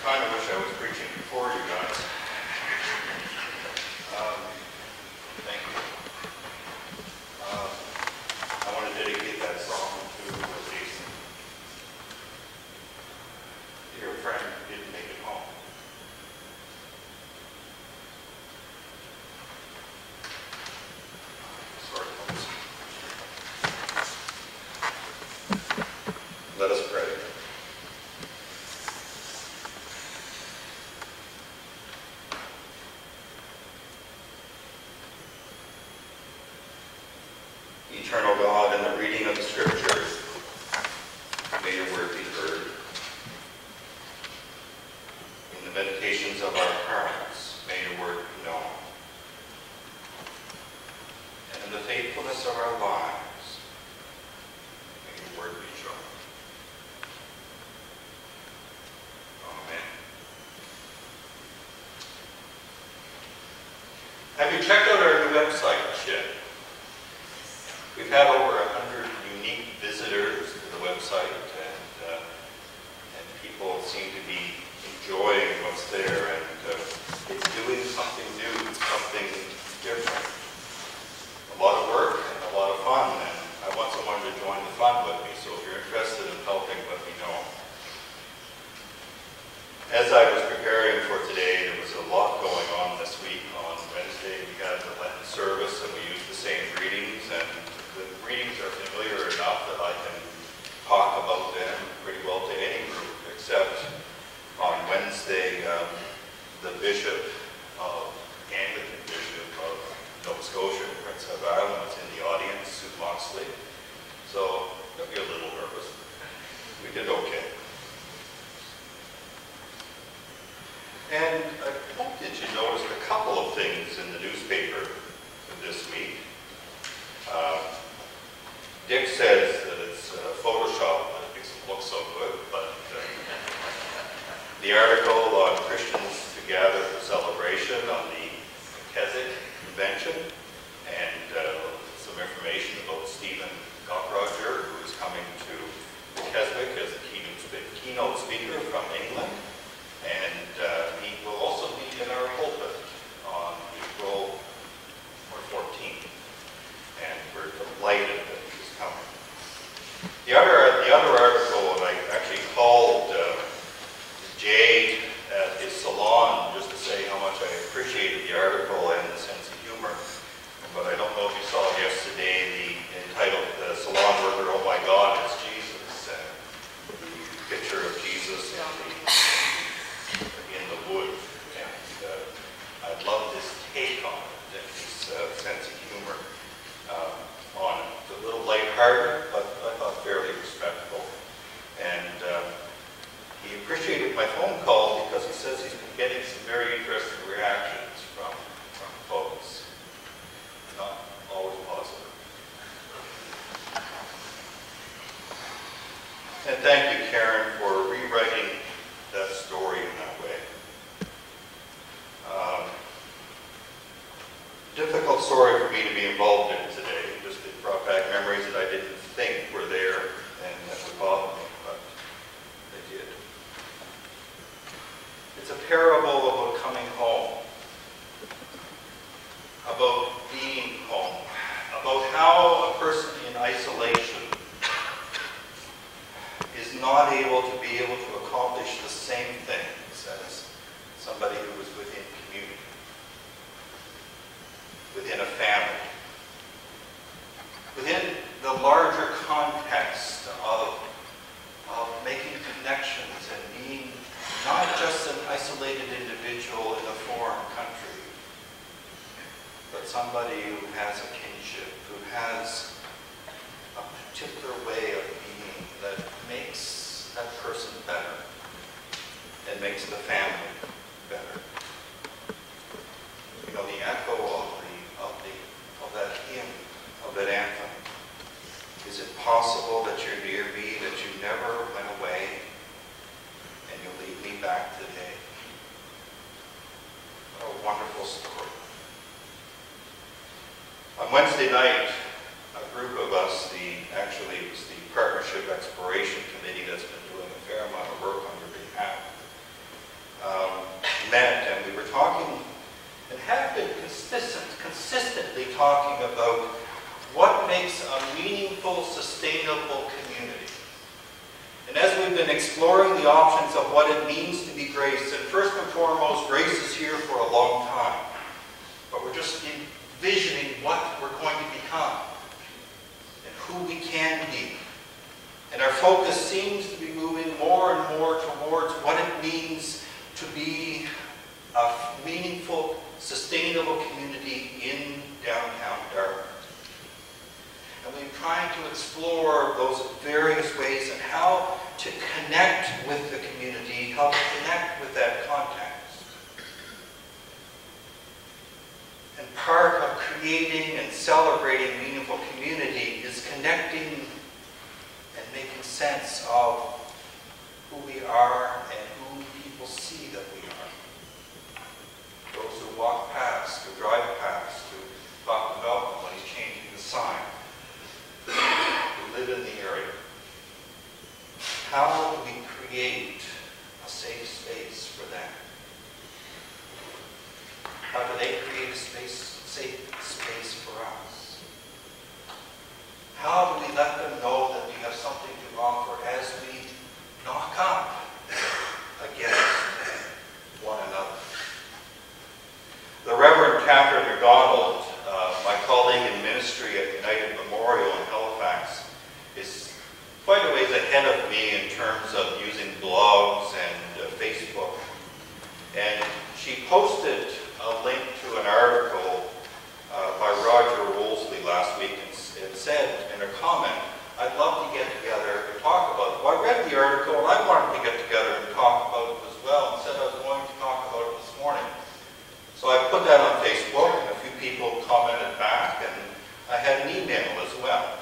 kind of wish I was preaching before you guys. Thank you. I want to dedicate that song to Jason. Dear friend who didn't make it home. Sorry, folks. Let us pray. Eternal God, in the reading of the Scriptures, may your word be heard. In the meditations of our hearts, may your word be known. And in the faithfulness of our lives, may your word be shown. Amen. Have you checked out our new website yet? We've had over 100 unique visitors to the website, and people seem to be enjoying what's there, and it's doing something new, something different. A lot of work and a lot of fun, and I want someone to join the fun with me, so if you're interested in helping, let me know. As I was preparing for today, there was a lot going on this week. On Wednesday, we had the Lenten service, and we used the same readings, and the readings are familiar enough that I can talk about them pretty well to any group, except on Wednesday, the Anglican Bishop of Nova Scotia, Prince Edward Island, was in the audience, Sue Moxley. So I'll be a little nervous. We did okay. And I hope that you noticed a couple of things in the newspaper this week. Dick says that it's Photoshop that makes it look so good, but the article on Christians to Gather for Celebration on the Keswick Convention, and some information about Stephen Cockroger, who is coming to Keswick as a keynote speaker from England, and he will also be in our pulpit on April 14th, and we're delighted that he's coming. The other article, and I actually called Jade at his salon just to say how much I appreciated the article and the sense of humor, but I don't know if you saw yesterday the entitled Salon Worker, "Oh My God, It's Jesus," and the picture of Jesus in the wood, and I love his take on it and his sense of humor on it. It's a little lighthearted, but I thought fairly respectful. And he appreciated my phone call because he says he's been getting some very interesting reactions from folks. Not always positive. And thank you, Karen, for rewriting that story in that way. Difficult story for me to be involved in today. Just it brought back memories that I didn't think were there and that would bother me, but they did. It's a parable about coming home, about being home, about how a person in isolation is not able to accomplish the same things as somebody who is within community, within a family, within the larger context of making connections and being not just an isolated individual in a foreign country, but somebody who has a kinship, who has a particular way of being that makes that person better and makes the family better. You know, the echo of that hymn, of that anthem. Is it possible that you're near me, that you never went away, and you'll lead me back today? What a wonderful story. On Wednesday night, a group of us, it was the Partnership Exploration Committee that's been doing a fair amount of work on your behalf. sustainable community. And as we've been exploring the options of what it means to be grace, and first and foremost, grace is here for a long time. But we're just envisioning what we're going to become and who we can be. And our focus seems to be moving more and more towards what it means to be a meaningful, sustainable community in downtown Dartmouth. And we're trying to explore those various ways and how to connect with the community, how to connect with that context. And part of creating and celebrating meaningful community is connecting and making sense of who we are and who people see that we are. Those who walk past, who drive past, who talk to Malcolm when he's changing the sign, who live in the area. How do we create a safe space for them? How do they create a safe space for us? How do we let them know that we have something to offer as we knock up against one another? The Reverend Catherine MacDonald, my colleague in ministry at United Memorial in Halifax, is quite a ways ahead of me in terms of using blogs and Facebook. And she posted a link to an article by Roger Wolseley last week and said in her comment, "I'd love to get together and talk about it." Well, I read the article and I wanted to get together and talk about it as well, and said I was going to talk about it this morning. So I put that on Facebook, and a few people commented back, and I had an email as well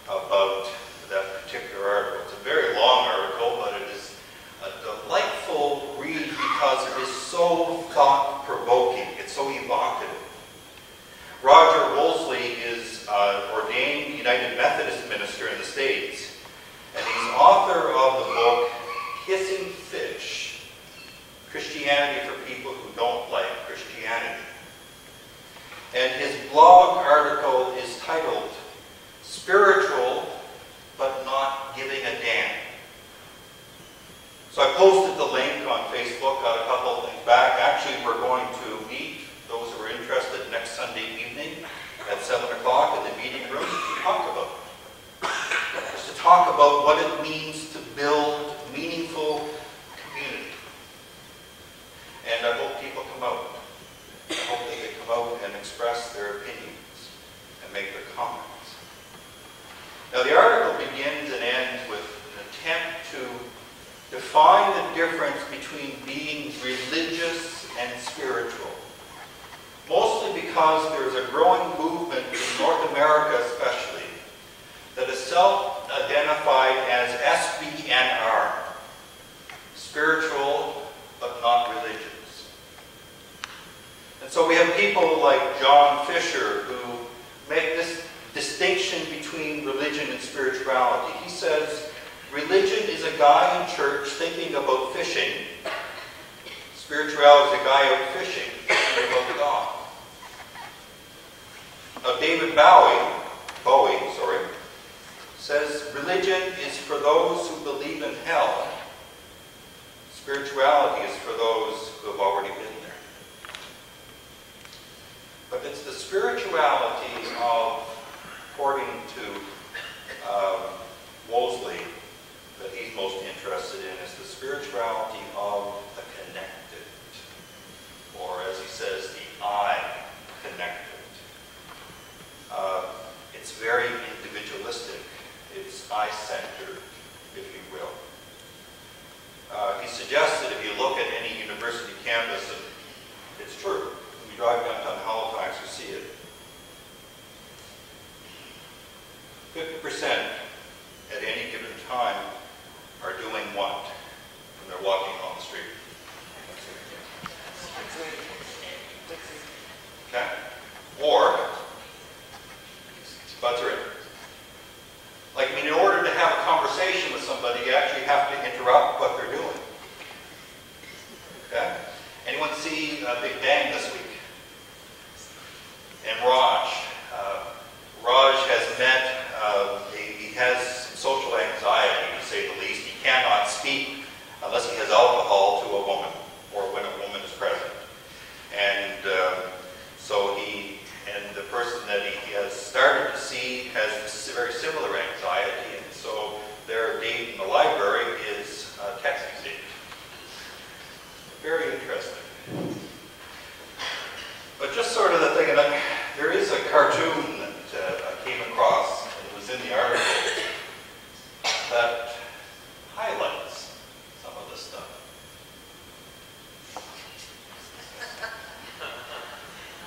about that particular article. It's a very long article, but it is a delightful read because it is so thought-provoking. It's so evocative. Roger Wolseley is ordained United Methodist minister in the States, and he's author of the book Hissing Fish, Christianity for People Who Don't Like Christianity. And his blog article is titled Spiritual But Not Giving a Damn. So I posted the link on Facebook, got a couple of things back. Actually, we're going to meet those who are interested next Sunday evening at 7 o'clock in the meeting room to talk about it. Just to talk about what it means to build meaningful community. And I hope people come out. I hope that they come out and express their opinions and make their comments. Now the article begins and ends with an attempt to define the difference between being religious and spiritual. Mostly because there's a growing movement in North America especially that is self-identified as SBNR, spiritual but not religious. And so we have people like John Fisher who make this distinction between religion and spirituality. He says, religion is a guy in church thinking about fishing. Spirituality is a guy out fishing thinking about God. Now David Bowie says, religion is for those who believe in hell. Spirituality is for those who have already been there. But it's the spirituality of, according to Wolseley, that he's most interested in, is the spirituality of the connected. Or as he says, the I connected. It's very individualistic. It's I-centered, if you will. He suggests that if you look at any university campus, and it's true, when you drive downtown Halifax, you see it. 50% at any given time are doing what when they're walking on the street? Okay? Or, butts are in. Like, I mean, in order to have a conversation with somebody, you actually have to interrupt what they're doing. Okay? Anyone see Big Bang this week? And Raj. Raj has met very similar anxiety, and so their date in the library is a texting date. Very interesting. But just sort of the thing, and there is a cartoon that I came across, and it was in the article, that highlights some of this stuff.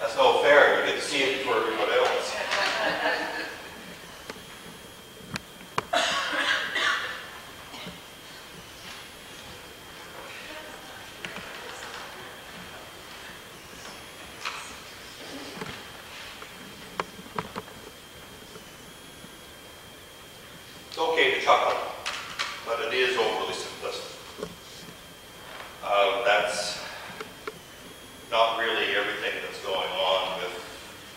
That's no fair. You get to see it before everybody else. It's okay to chuckle, but it is overly simplistic. That's not really everything that's going on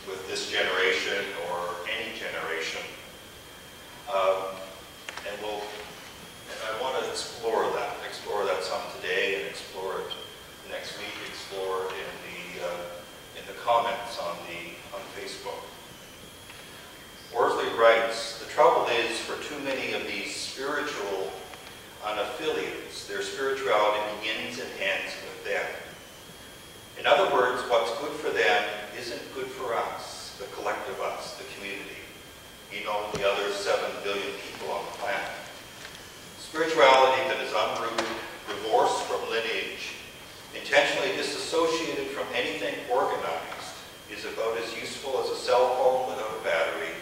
with this generation or any generation. And I want to explore that some today, and explore it next week, explore it in the comments on Facebook. Worsley writes, the trouble is for too many of these spiritual unaffiliates, their spirituality begins and ends with them. In other words, what's good for them isn't good for us, the collective us, the community. You know, the other 7 billion people on the planet. Spirituality that is unrooted, divorced from lineage, intentionally disassociated from anything organized, is about as useful as a cell phone without a battery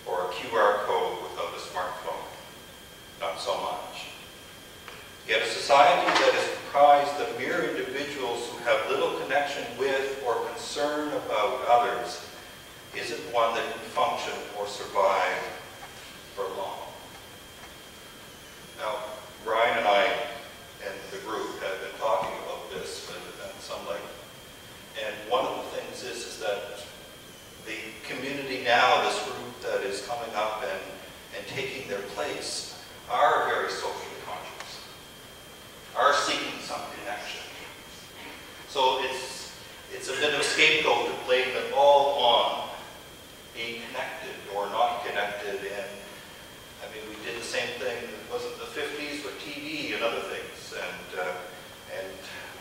or a QR code without a smartphone. Not so much. Yet a society that is comprised of mere individuals who have little connection with or concern about others isn't one that can function or survive for long. Now, Brian and I and the group have been talking about this at some length. And one of the things is that the community now, this group that is coming up and taking their place, are very socially conscious, are seeking some connection. So it's a bit of a scapegoat to blame it all on being connected or not connected. And I mean, we did the same thing, wasn't the 50s with TV and other things. And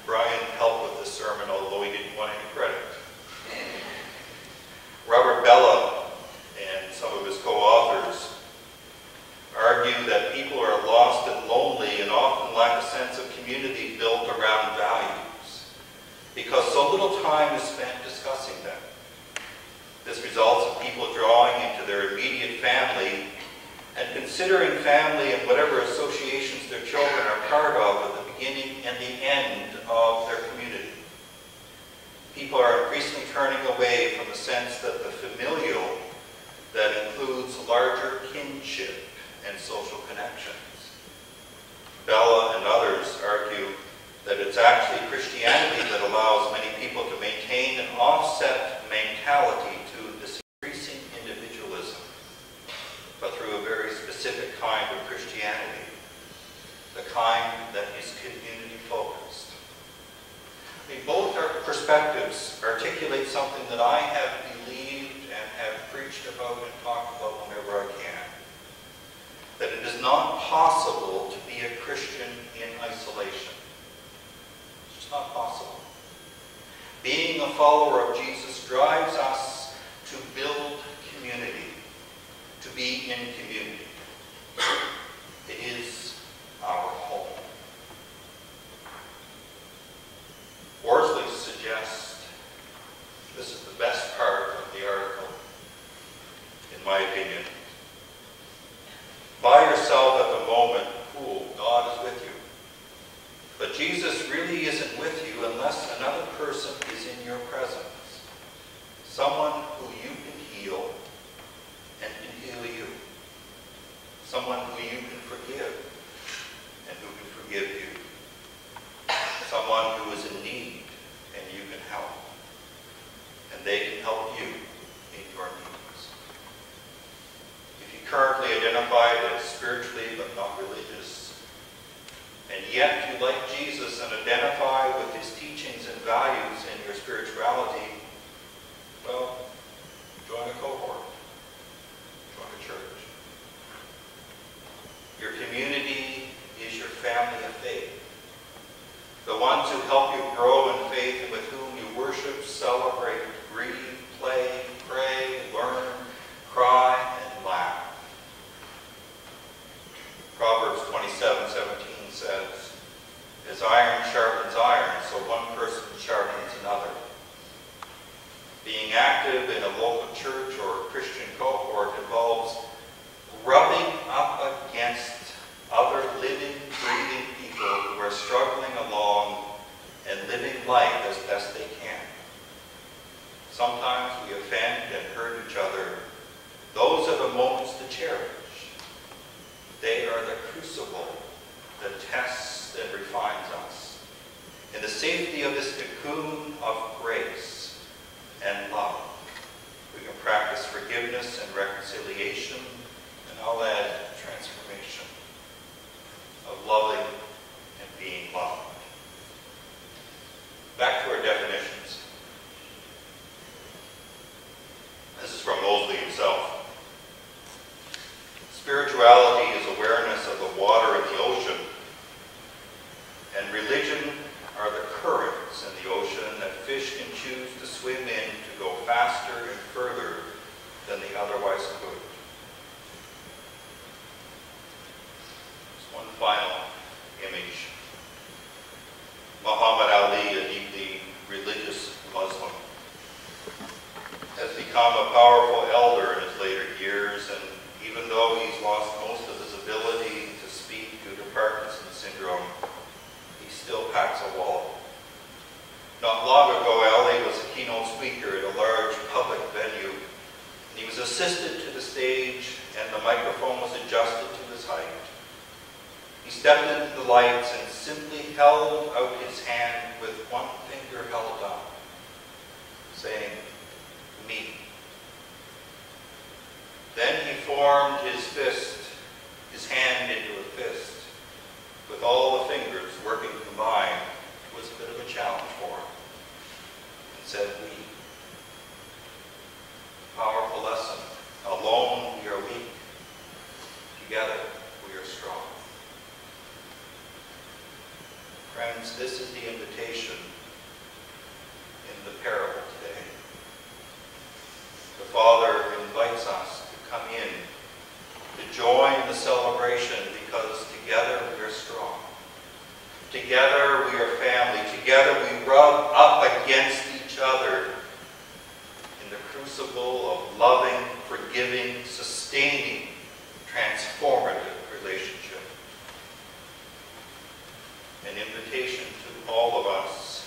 Brian helped with this sermon, although he didn't want any credit. Robert Bella and some of his co-authors argue that people are lost and lonely and often lack a sense of community built around values because so little time is spent discussing them. This results in people drawing into their immediate family and considering family and whatever associations their children are part of at the beginning and the end of their community. People are increasingly turning away from the sense that the familial that includes larger kinship and social connections. Bella and others argue that it's actually Christianity that allows many people to maintain an offset mentality to this increasing individualism, but through a very specific kind of Christianity, the kind that is community-focused. I mean, both our perspectives articulate something that I have believed and have preached about and talked about whenever I can. That it is not possible to be a Christian in isolation. It's just not possible. Being a follower of Jesus drives us to build community, to be in community. It is our home. Worsley suggests this is the best part of the article, in my opinion. By yourself at the moment, cool, God is with you. But Jesus really isn't with you unless another person is in your presence. Someone who you can heal and can heal you. Someone who you can forgive and who can forgive you. Someone who is in need and you can help. And they can help you in your needs. If you currently identify as spiritually but not religious, and yet you like Jesus and identify with his teachings and values in your spirituality, well, join a cohort, join a church. the ones who help you grow in faith and with whom you worship, celebrate, grieve, play, pray, learn, cry, and laugh. Proverbs 27:17 says, "As iron sharpens iron, so one person sharpens another." Being active in a local church or a Christian cohort involves rubbing up against other living, breathing people who are struggling along and living life as best they can. Sometimes we offend and hurt each other. Those are the moments to cherish. They are the crucible that tests and refines us. In the safety of this cocoon of grace and love, we can practice forgiveness and reconciliation, and I'll add transformation of loving and being loved. Back to our definitions. This is from Mosley himself. Spirituality is awareness of the water in the ocean, and religion are the currents in the ocean that fish can choose to swim in to go faster and further than they otherwise could. Just one final image. Muhammad Ali, a deeply religious Muslim, has become a powerful elder in his later years, and even though he's lost most of his ability to speak due to Parkinson's syndrome, he still packs a wallet. Not long ago, Ali was a keynote speaker at a large public venue, and he was assisted to the stage, and the microphone was adjusted to his height. He stepped into the lights and simply held out his hand with one finger held up, saying, "Me." Then he formed his hand into a fist, with all the fingers working combined. It was a bit of a challenge for him. And said, "We." Powerful lesson. Alone we are weak. Together we are strong. Friends, this is the invitation in the parable today. The Father invites us to come in, to join the celebration, because together we are strong. Together we are family. Together we rub up against each other in the crucible of loving, forgiving, sustaining, transformative relationship. An invitation to all of us